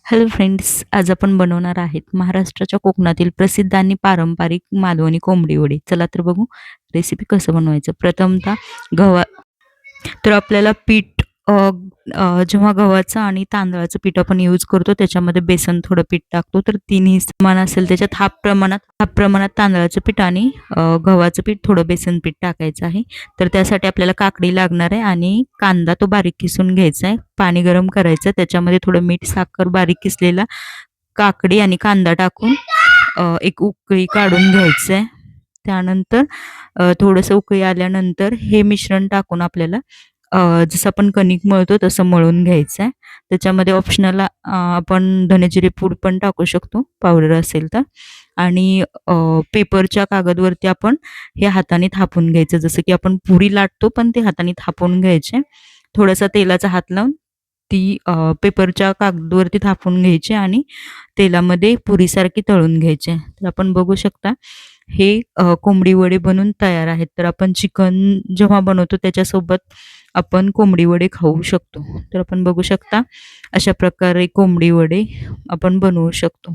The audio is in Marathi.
हॅलो फ्रेंड्स, आज आपण बनवणार आहेत महाराष्ट्राच्या कोकणातील प्रसिद्ध आणि पारंपरिक मालवणी कोंबडी वडी. चला तर बघू रेसिपी कसं बनवायचं. प्रथमतः गव्हा तर आपल्याला पीठ अ, जेव्हा गव्हाचं आणि तांदळाचं पीठ आपण यूज करतो त्याच्यामध्ये बेसन थोडं पीठ टाकतो. तर तिन्ही समान असेल त्याच्यात हाफ प्रमाणात तांदळाचं पीठ आणि गव्हाचं पीठ थोडं बेसन पीठ टाकायचं आहे. तर त्यासाठी आपल्याला काकडी लागणार आहे आणि कांदा तो बारीक किसून घ्यायचा आहे. पाणी गरम करायचं, त्याच्यामध्ये थोडं मीठ, साखर, बारीक किसलेला काकडी आणि कांदा टाकून एक उकळी काढून घ्यायचं आहे. त्यानंतर थोडंसं उकळी आल्यानंतर हे मिश्रण टाकून आपल्याला जसं आपण कणिक मळतो तसं मळून घ्यायचं आहे. त्याच्यामध्ये ऑप्शनल आपण धने पूड पण टाकू शकतो, पावडर असेल तर. आणि पेपरच्या कागदवरती आपण हे हाताने थापून घ्यायचं, जसं की आपण पुरी लाटतो पण ते हाताने थापून घ्यायचे. थोडासा तेलाचा हात लावून ती पेपरच्या कागदवरती थापून घ्यायची आणि तेलामध्ये पुरीसारखी तळून घ्यायचे. तर आपण बघू शकता हे कोंबडी वडे बनून तयार आहेत. तर आपण चिकन जेव्हा बनवतो त्याच्यासोबत आपण कोंबडी वडे खाऊ शकतो. तर आपण बघू शकता अशा प्रकारे कोंबडी वडे आपण बनवू शकतो.